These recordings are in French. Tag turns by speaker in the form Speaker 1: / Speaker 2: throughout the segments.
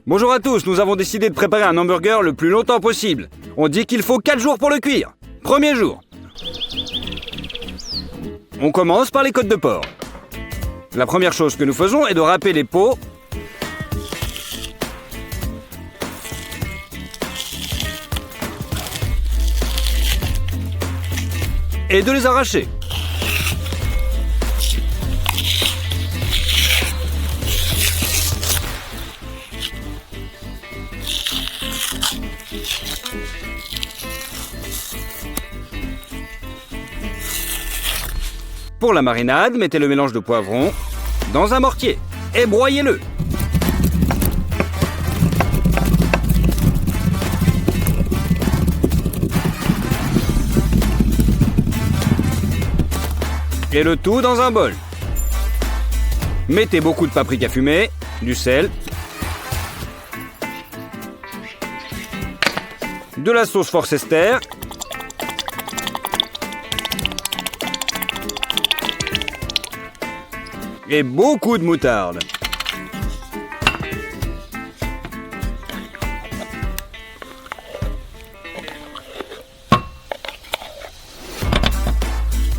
Speaker 1: Bonjour à tous, nous avons décidé de préparer un hamburger le plus longtemps possible. On dit qu'il faut 4 jours pour le cuire. Premier jour. On commence par les côtes de porc. La première chose que nous faisons est de râper les peaux et de les arracher. Pour la marinade, mettez le mélange de poivrons dans un mortier et broyez-le. Et le tout dans un bol. Mettez beaucoup de paprika fumée, du sel, de la sauce Worcester, et beaucoup de moutarde.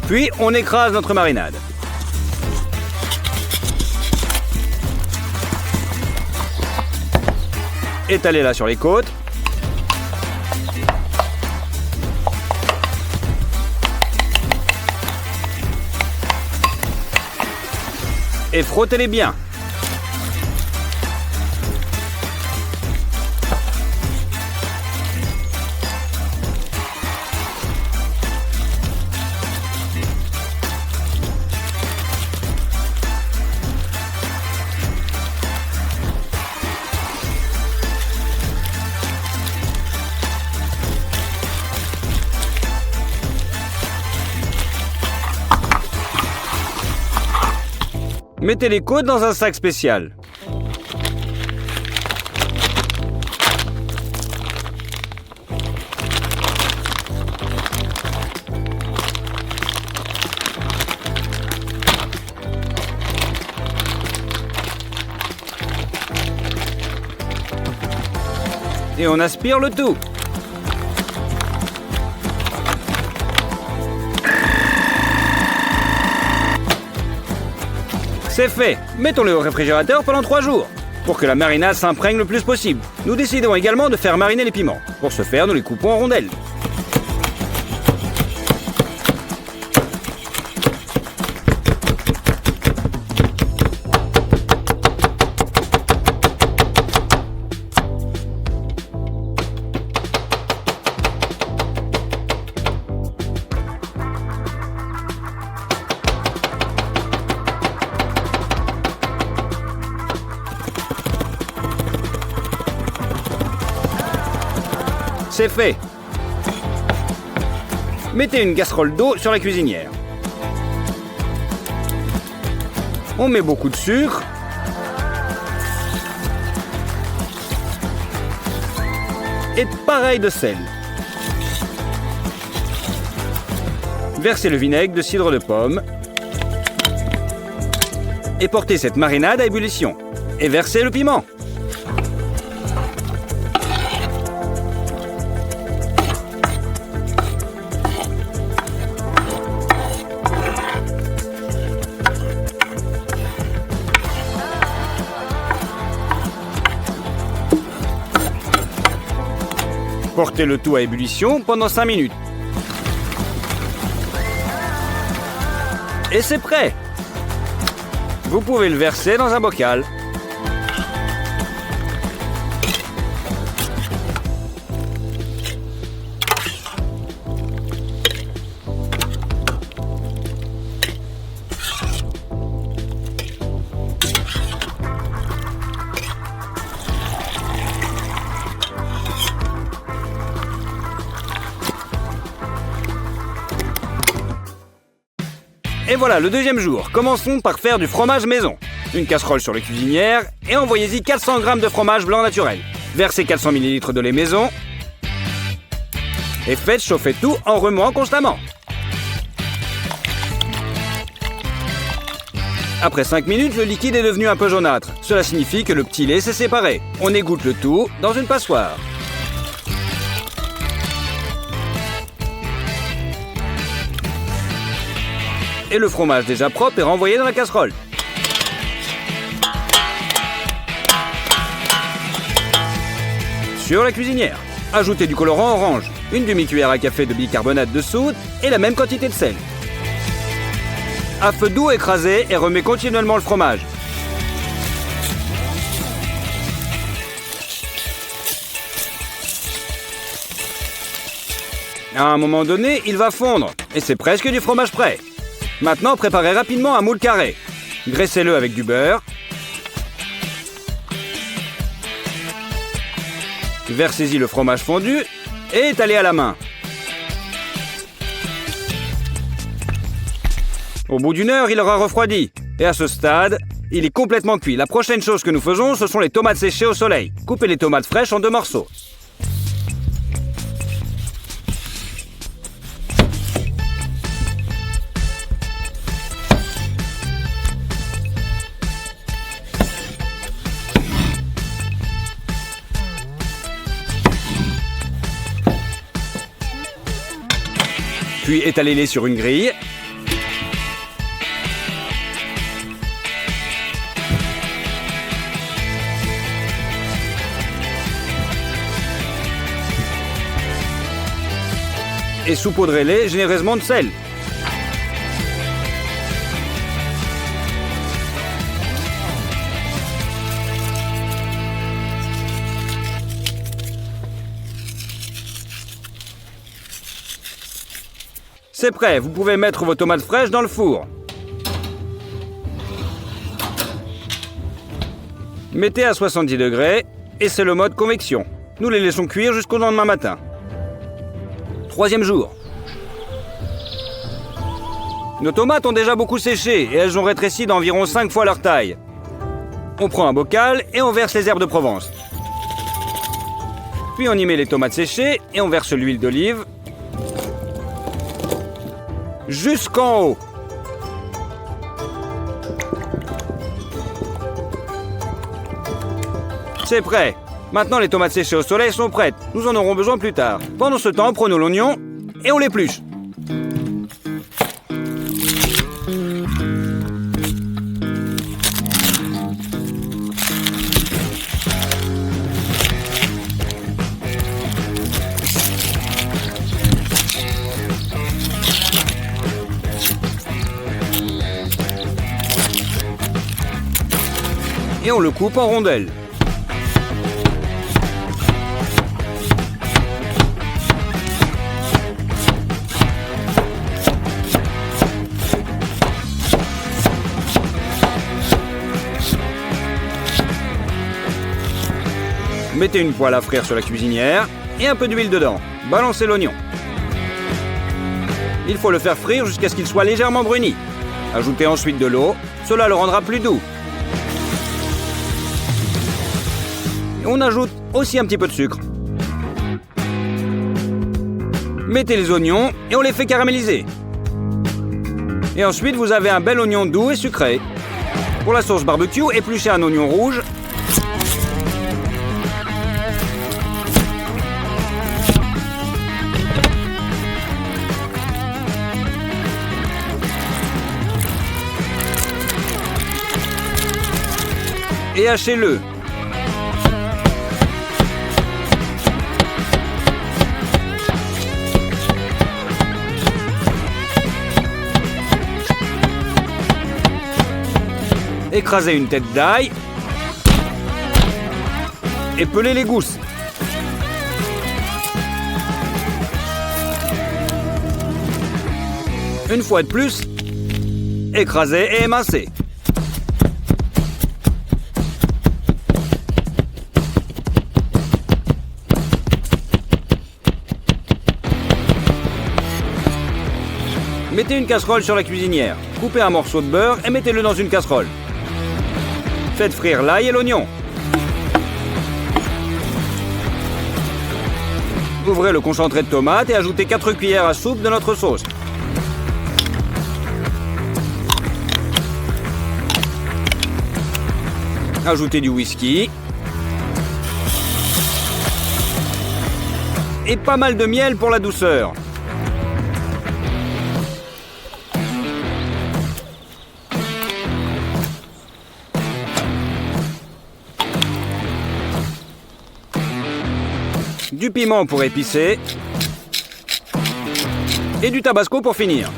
Speaker 1: Puis on écrase notre marinade. Étalez-la sur les côtes. Et frottez-les bien. Mettez les côtes dans un sac spécial. Et on aspire le tout. C'est fait. Mettons-le au réfrigérateur pendant 3 jours, pour que la marinade s'imprègne le plus possible. Nous décidons également de faire mariner les piments. Pour ce faire, nous les coupons en rondelles. C'est fait. Mettez une casserole d'eau sur la cuisinière. On met beaucoup de sucre. Et pareil de sel. Versez le vinaigre de cidre de pomme. Et portez cette marinade à ébullition. Et versez le piment. Portez le tout à ébullition pendant 5 minutes. Et c'est prêt! Vous pouvez le verser dans un bocal. Et voilà, le deuxième jour. Commençons par faire du fromage maison. Une casserole sur la cuisinière et envoyez-y 400 g de fromage blanc naturel. Versez 400 ml de lait maison et faites chauffer tout en remuant constamment. Après 5 minutes, le liquide est devenu un peu jaunâtre. Cela signifie que le petit lait s'est séparé. On égoutte le tout dans une passoire. Et le fromage déjà propre est renvoyé dans la casserole. Sur la cuisinière, ajoutez du colorant orange, une demi-cuillère à café de bicarbonate de soude et la même quantité de sel. À feu doux, écrasez et remets continuellement le fromage. À un moment donné, il va fondre et c'est presque du fromage prêt. Maintenant, préparez rapidement un moule carré. Graissez-le avec du beurre. Versez-y le fromage fondu et étalez à la main. Au bout d'une heure, il aura refroidi. Et à ce stade, il est complètement cuit. La prochaine chose que nous faisons, ce sont les tomates séchées au soleil. Coupez les tomates fraîches en 2 morceaux. Puis étalez-les sur une grille. Et saupoudrez-les généreusement de sel. C'est prêt, vous pouvez mettre vos tomates fraîches dans le four. Mettez à 70 degrés et c'est le mode convection. Nous les laissons cuire jusqu'au lendemain matin. 3e jour. Nos tomates ont déjà beaucoup séché et elles ont rétréci d'environ 5 fois leur taille. On prend un bocal et on verse les herbes de Provence. Puis on y met les tomates séchées et on verse l'huile d'olive jusqu'en haut. C'est prêt. Maintenant, les tomates séchées au soleil sont prêtes. Nous en aurons besoin plus tard. Pendant ce temps, prenons l'oignon et on l'épluche. Et on le coupe en rondelles. Mettez une poêle à frire sur la cuisinière et un peu d'huile dedans. Balancez l'oignon. Il faut le faire frire jusqu'à ce qu'il soit légèrement bruni. Ajoutez ensuite de l'eau, cela le rendra plus doux. Et on ajoute aussi un petit peu de sucre. Mettez les oignons et on les fait caraméliser. Et ensuite, vous avez un bel oignon doux et sucré. Pour la sauce barbecue, épluchez un oignon rouge. Et hachez-le. Écrasez une tête d'ail et pelez les gousses. Une fois de plus, écrasez et émincez. Mettez une casserole sur la cuisinière. Coupez un morceau de beurre et mettez-le dans une casserole. Faites frire l'ail et l'oignon. Ouvrez le concentré de tomate et ajoutez 4 cuillères à soupe de notre sauce. Ajoutez du whisky. Et pas mal de miel pour la douceur. Du piment pour épicer. Et du tabasco pour finir.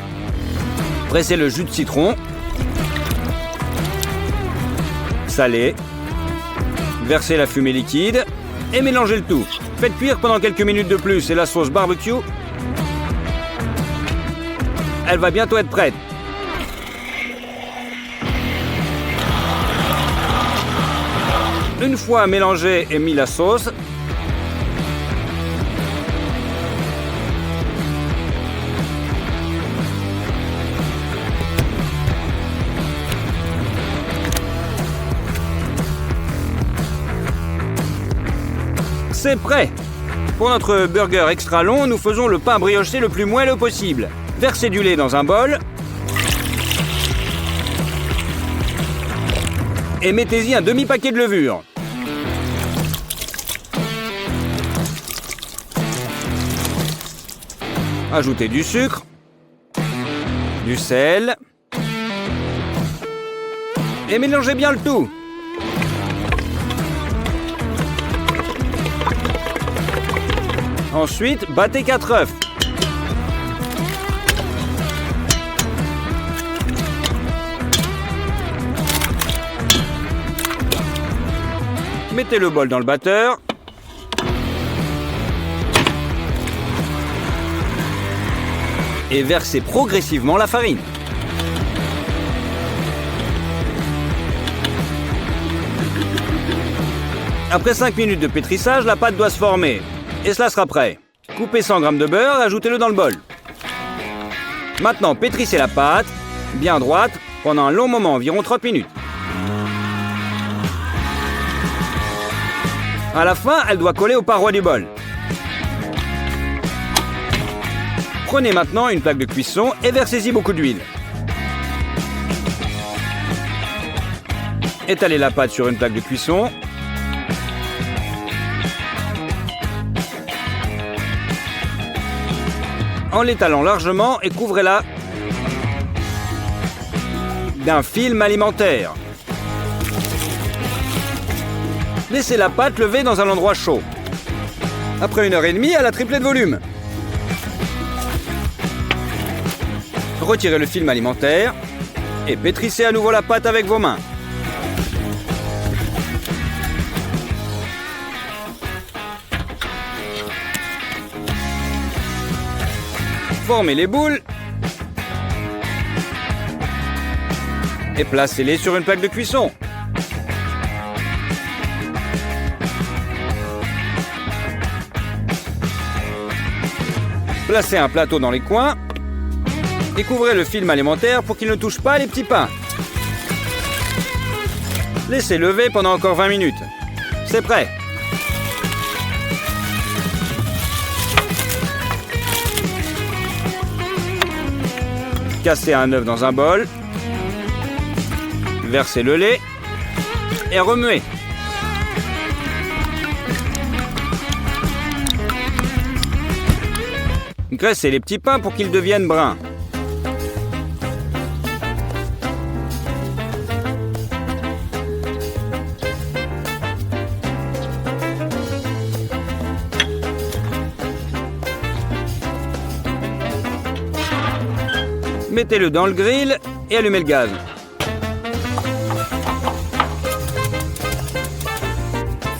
Speaker 1: Pressez le jus de citron. Salez. Versez la fumée liquide et mélangez le tout. Faites cuire pendant quelques minutes de plus et la sauce barbecue, elle va bientôt être prête. Une fois mélangé et mis la sauce, c'est prêt. Pour notre burger extra long, nous faisons le pain brioché le plus moelleux possible. Versez du lait dans un bol. Et mettez-y un demi-paquet de levure. Ajoutez du sucre, du sel. Et mélangez bien le tout. Ensuite, battez 4 œufs. Mettez le bol dans le batteur. Et versez progressivement la farine. Après 5 minutes de pétrissage, la pâte doit se former. Et cela sera prêt. Coupez 100 g de beurre et ajoutez-le dans le bol. Maintenant, pétrissez la pâte, bien droite, pendant un long moment, environ 30 minutes. À la fin, elle doit coller aux parois du bol. Prenez maintenant une plaque de cuisson et versez-y beaucoup d'huile. Étalez la pâte sur une plaque de cuisson. En l'étalant largement et couvrez-la d'un film alimentaire. Laissez la pâte lever dans un endroit chaud. Après 1h30, elle a triplé de volume. Retirez le film alimentaire et pétrissez à nouveau la pâte avec vos mains. Formez les boules et placez-les sur une plaque de cuisson. Placez un plateau dans les coins et couvrez le film alimentaire pour qu'il ne touche pas les petits pains. Laissez lever pendant encore 20 minutes. C'est prêt. Cassez un œuf dans un bol. Versez le lait et remuez. Graissez les petits pains pour qu'ils deviennent bruns. Mettez-le dans le grill et allumez le gaz.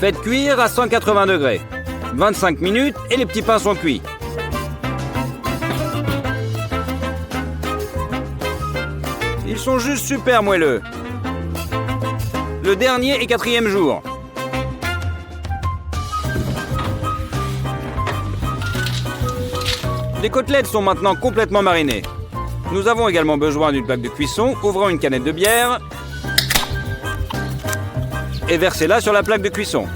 Speaker 1: Faites cuire à 180 degrés. 25 minutes et les petits pains sont cuits. Ils sont juste super moelleux. Le dernier et 4e jour. Les côtelettes sont maintenant complètement marinées. Nous avons également besoin d'une plaque de cuisson. Ouvrons une canette de bière et versez-la sur la plaque de cuisson.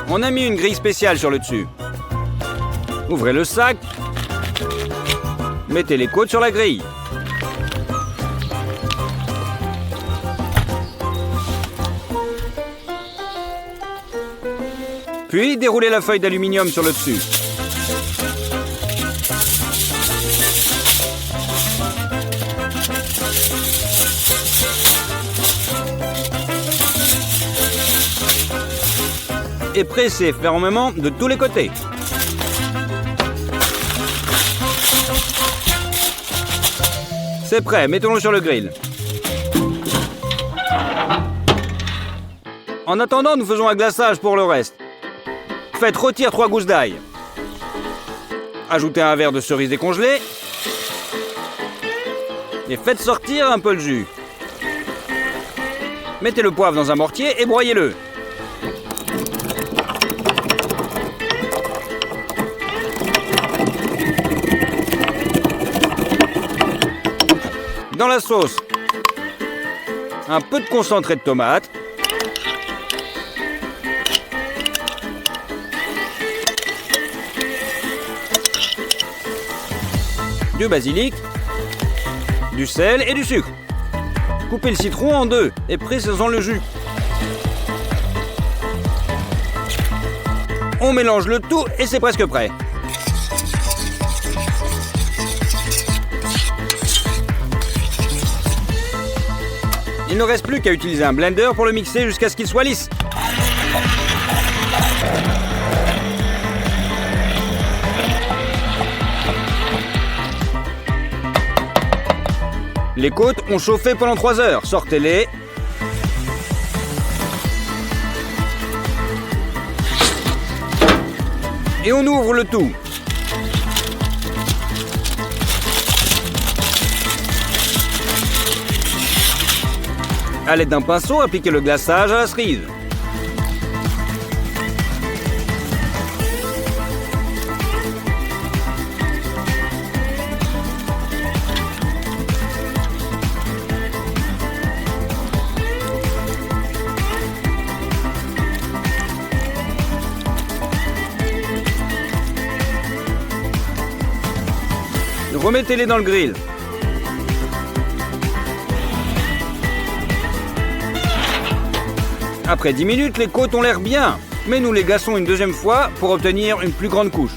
Speaker 1: On a mis une grille spéciale sur le dessus. Ouvrez le sac Mettez les côtes sur la grille. Puis déroulez la feuille d'aluminium sur le dessus. Et pressez fermement de tous les côtés. C'est prêt, mettons-le sur le grill. En attendant, nous faisons un glaçage pour le reste. Faites rôtir 3 gousses d'ail. Ajoutez un verre de cerise décongelée. Et faites sortir un peu le jus. Mettez le poivre dans un mortier et broyez-le. Dans la sauce, un peu de concentré de tomate. Du basilic, du sel et du sucre. Coupez le citron en 2 et pressez-en le jus. On mélange le tout et c'est presque prêt. Il ne reste plus qu'à utiliser un blender pour le mixer jusqu'à ce qu'il soit lisse. Les côtes ont chauffé pendant 3 heures. Sortez-les. Et on ouvre le tout. À l'aide d'un pinceau, appliquez le glaçage à la cerise. Remettez-les dans le grill. Après 10 minutes, les côtes ont l'air bien, mais nous les glaçons une deuxième fois pour obtenir une plus grande couche.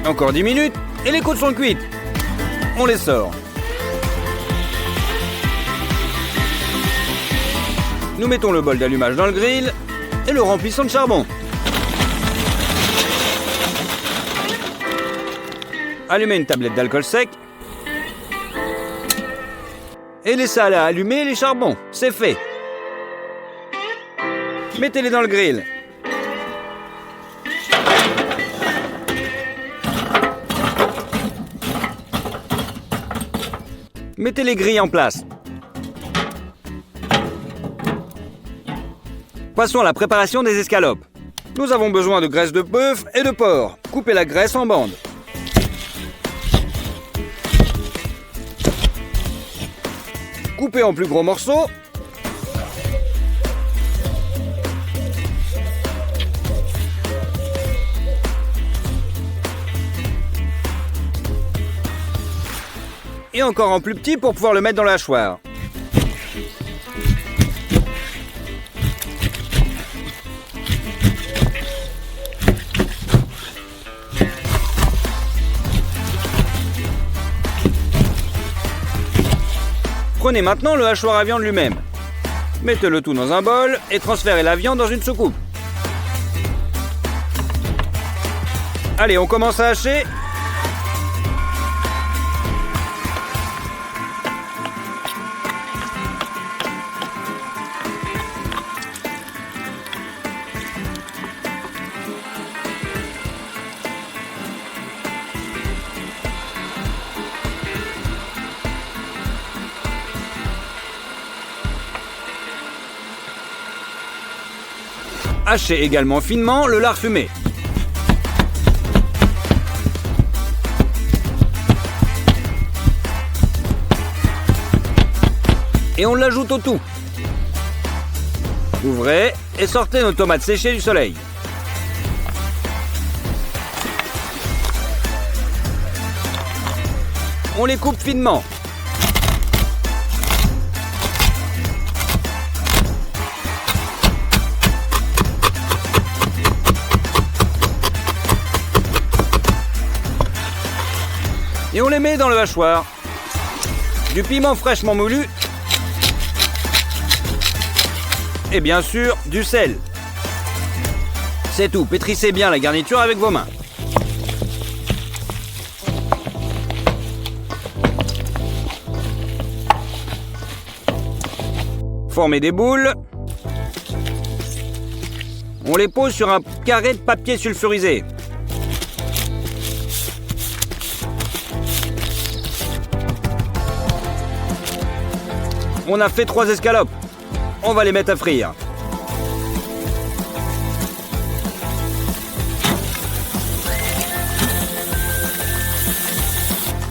Speaker 1: Encore 10 minutes et les côtes sont cuites. On les sort. Nous mettons le bol d'allumage dans le grill et le remplissons de charbon. Allumez une tablette d'alcool sec et laissez allumer les charbons. C'est fait. Mettez-les dans le grill. Mettez les grilles en place. Passons à la préparation des escalopes. Nous avons besoin de graisse de bœuf et de porc. Coupez la graisse en bandes. Coupez en plus gros morceaux. Et encore en plus petit pour pouvoir le mettre dans la hachoir. Prenez maintenant le hachoir à viande lui-même. Mettez le tout dans un bol et transférez la viande dans une soucoupe. Allez, on commence à hacher. Hachez également finement le lard fumé. Et on l'ajoute au tout. Ouvrez et sortez nos tomates séchées du soleil. On les coupe finement. Et on les met dans le hachoir. Du piment fraîchement moulu. Et bien sûr, du sel. C'est tout, pétrissez bien la garniture avec vos mains. Formez des boules. On les pose sur un carré de papier sulfurisé. On a fait 3 escalopes. On va les mettre à frire.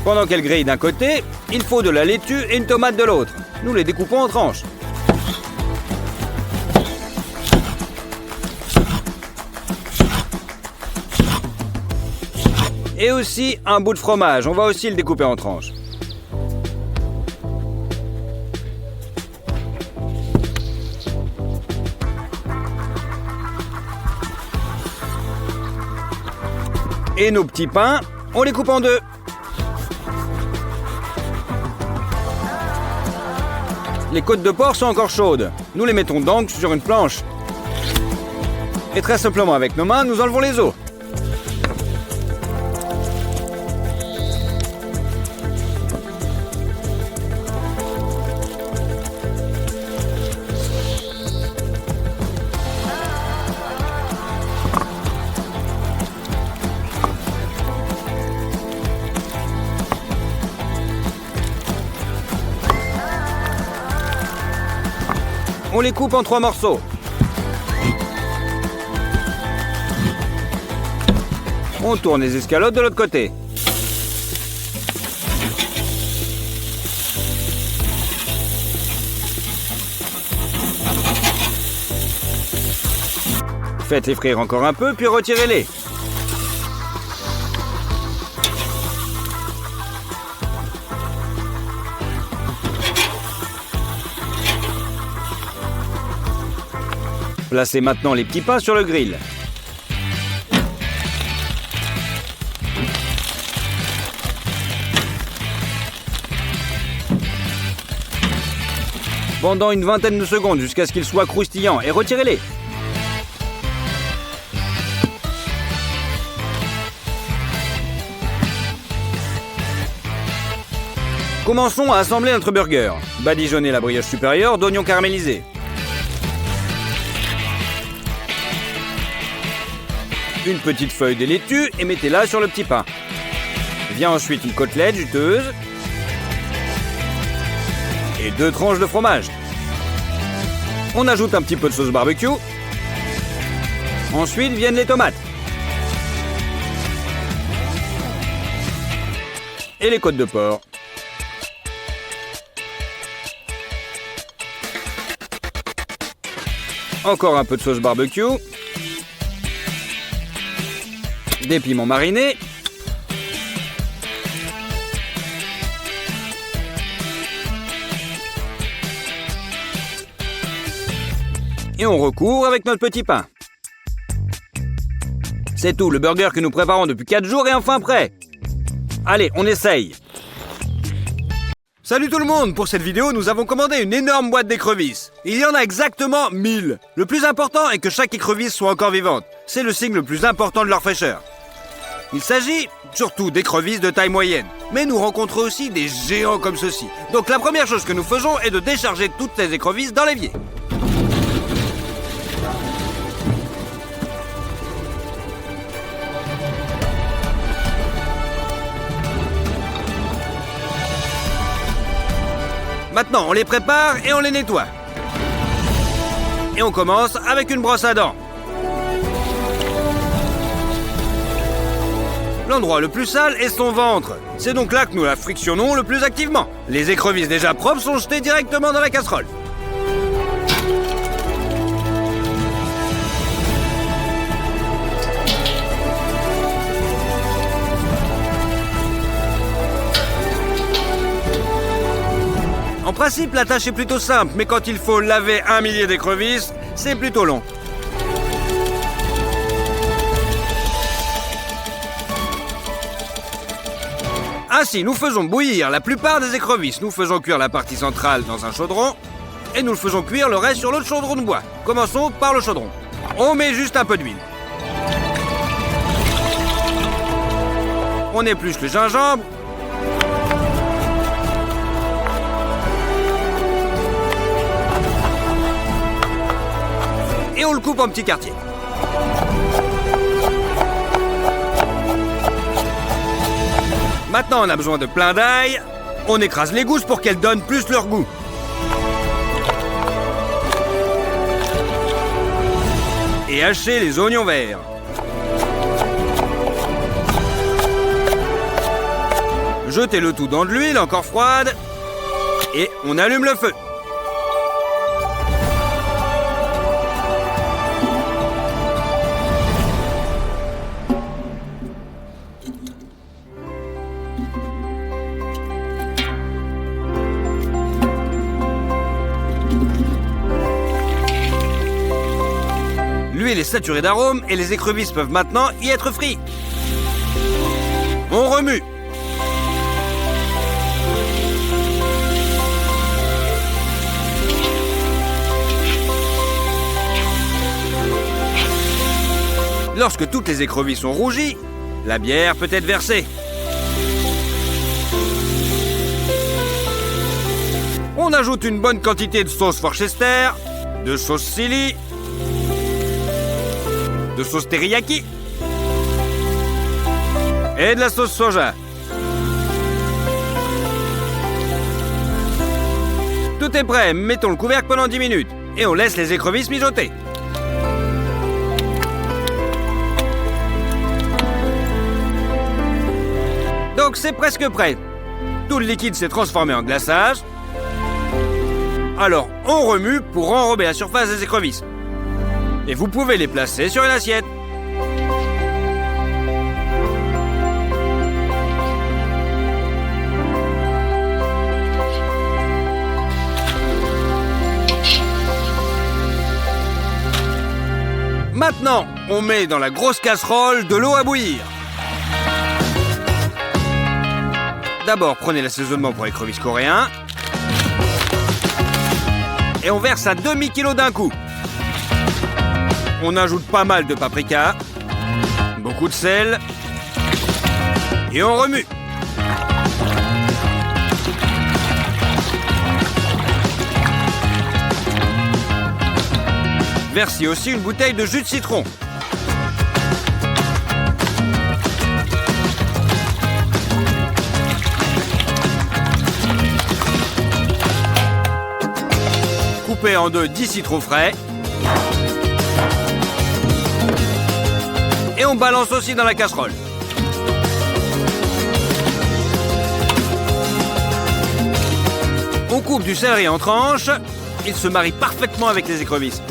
Speaker 1: Pendant qu'elles grillent d'un côté, il faut de la laitue et une tomate de l'autre. Nous les découpons en tranches. Et aussi un bout de fromage. On va aussi le découper en tranches. Et nos petits pains, on les coupe en deux. Les côtes de porc sont encore chaudes. Nous les mettons donc sur une planche. Et très simplement avec nos mains, nous enlevons les os. On les coupe en 3 morceaux. On tourne les escalotes de l'autre côté. Faites-les frire encore un peu, puis retirez-les. Placez maintenant les petits pains sur le grill. Pendant une vingtaine de secondes jusqu'à ce qu'ils soient croustillants et retirez-les. Commençons à assembler notre burger. Badigeonnez la brioche supérieure d'oignons caramélisés. Une petite feuille de laitue et mettez-la sur le petit pain. Vient ensuite une côtelette juteuse et 2 tranches de fromage. On ajoute un petit peu de sauce barbecue. Ensuite viennent les tomates. Et les côtes de porc. Encore un peu de sauce barbecue. Des piments marinés. Et on recouvre avec notre petit pain. C'est tout, le burger que nous préparons depuis 4 jours est enfin prêt. Allez, on essaye. Salut tout le monde! Pour cette vidéo, nous avons commandé une énorme boîte d'écrevisses. Il y en a exactement 1000. Le plus important est que chaque écrevisse soit encore vivante. C'est le signe le plus important de leur fraîcheur. Il s'agit surtout d'écrevisses de taille moyenne. Mais nous rencontrons aussi des géants comme ceux-ci. Donc la première chose que nous faisons est de décharger toutes ces écrevisses dans l'évier. Maintenant, on les prépare et on les nettoie. Et on commence avec une brosse à dents. L'endroit le plus sale est son ventre. C'est donc là que nous la frictionnons le plus activement. Les écrevisses déjà propres sont jetées directement dans la casserole. En principe, la tâche est plutôt simple, mais quand il faut laver 1 millier d'écrevisses, c'est plutôt long. Ainsi, nous faisons bouillir la plupart des écrevisses. Nous faisons cuire la partie centrale dans un chaudron et nous le faisons cuire le reste sur l'autre chaudron de bois. Commençons par le chaudron. On met juste un peu d'huile. On épluche le gingembre. Et on le coupe en petits quartiers. Maintenant, on a besoin de plein d'ail. On écrase les gousses pour qu'elles donnent plus leur goût. Et hacher les oignons verts. Jetez le tout dans de l'huile encore froide. Et on allume le feu. L'huile est saturée d'arômes et les écrevisses peuvent maintenant y être frites. On remue. Lorsque toutes les écrevisses sont rougies, la bière peut être versée. On ajoute une bonne quantité de sauce Worcester, de sauce chili, de sauce teriyaki et de la sauce soja. Tout est prêt, mettons le couvercle pendant 10 minutes et on laisse les écrevisses mijoter. Donc c'est presque prêt. Tout le liquide s'est transformé en glaçage. Alors on remue pour enrober la surface des écrevisses. Et vous pouvez les placer sur une assiette. Maintenant, on met dans la grosse casserole de l'eau à bouillir. D'abord, prenez l'assaisonnement pour écrevisses coréens. Et on verse à demi-kilo d'un coup. On ajoute pas mal de paprika, beaucoup de sel, et on remue. Versez aussi une bouteille de jus de citron. Coupez en deux 10 citrons frais. Et on balance aussi dans la casserole. On coupe du céleri en tranches. Il se marie parfaitement avec les écrevisses.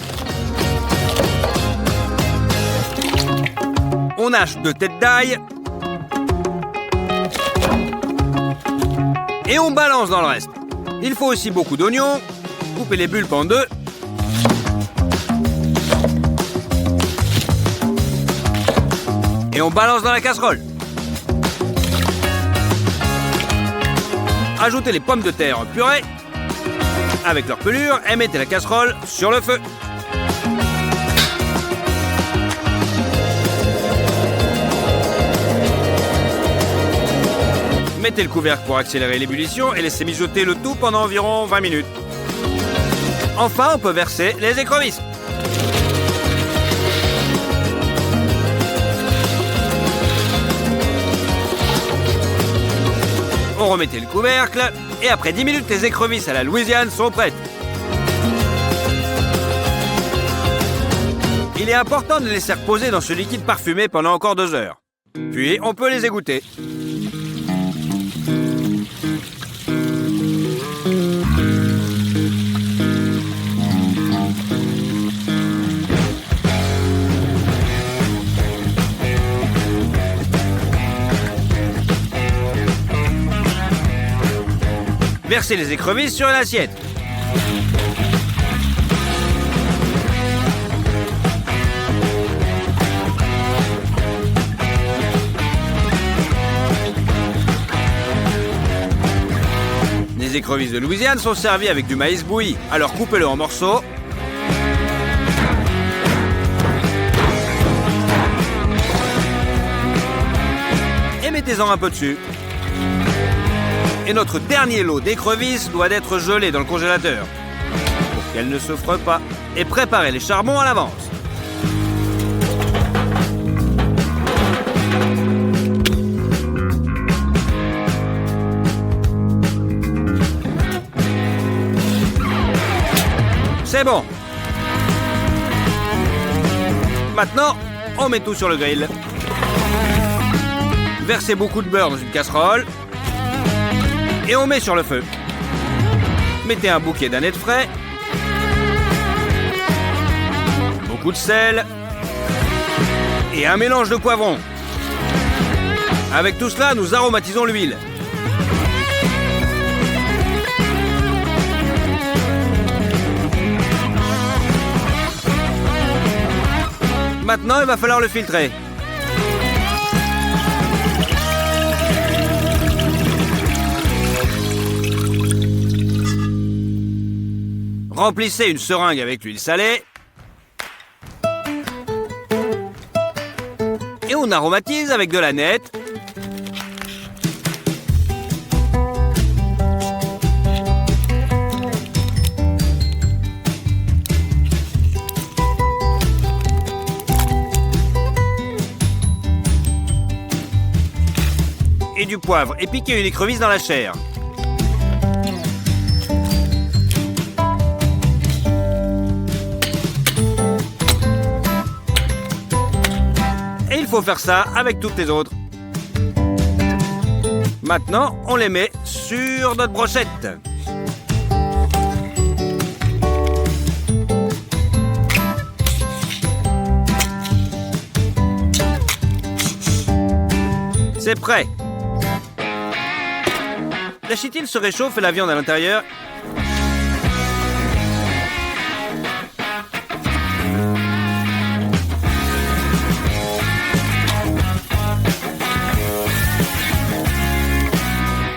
Speaker 1: On hache 2 têtes d'ail. Et on balance dans le reste. Il faut aussi beaucoup d'oignons. Coupez les bulbes en deux. Et on balance dans la casserole. Ajoutez les pommes de terre en purée avec leur pelure et mettez la casserole sur le feu. Mettez le couvercle pour accélérer l'ébullition et laissez mijoter le tout pendant environ 20 minutes. Enfin, on peut verser les écrevisses. On remettait le couvercle et après 10 minutes, les écrevisses à la Louisiane sont prêtes. Il est important de les laisser reposer dans ce liquide parfumé pendant encore 2 heures. Puis on peut les égoutter. Versez les écrevisses sur une assiette. Les écrevisses de Louisiane sont servies avec du maïs bouilli, alors coupez-le en morceaux. Et mettez-en un peu dessus. Et notre dernier lot d'écrevisses doit être gelé dans le congélateur pour qu'elles ne se frottent pas. Et préparez les charbons à l'avance. C'est bon. Maintenant, on met tout sur le grill. Versez beaucoup de beurre dans une casserole. Et on met sur le feu. Mettez un bouquet d'anettes frais. Beaucoup de sel. Et un mélange de poivrons. Avec tout cela, nous aromatisons l'huile. Maintenant, il va falloir le filtrer. Remplissez une seringue avec l'huile salée. Et on aromatise avec de l'aneth. Et du poivre et piquez une écrevisse dans la chair. Et il faut faire ça avec toutes les autres. Maintenant, on les met sur notre brochette. C'est prêt. La chitine se réchauffe et la viande à l'intérieur.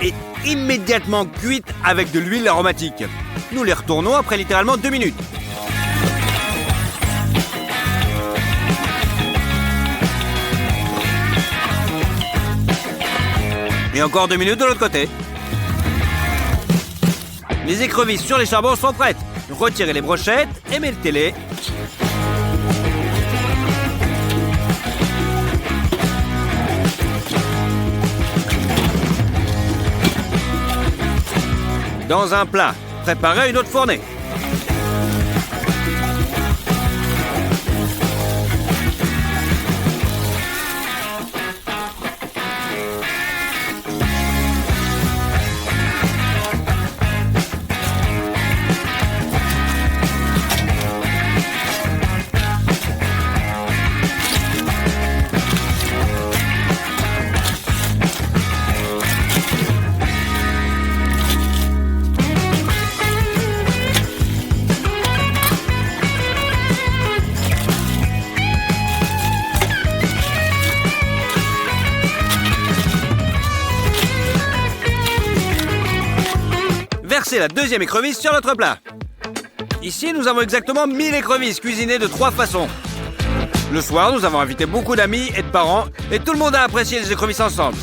Speaker 1: Est immédiatement cuite avec de l'huile aromatique. Nous les retournons après littéralement 2 minutes. Et encore 2 minutes de l'autre côté. Les écrevisses sur les charbons sont prêtes. Retirez les brochettes et mettez-les. Dans un plat, préparez une autre fournée. Versez la deuxième écrevisse sur notre plat. Ici, nous avons exactement 1000 écrevisses cuisinées de 3 façons. Le soir, nous avons invité beaucoup d'amis et de parents et tout le monde a apprécié les écrevisses ensemble.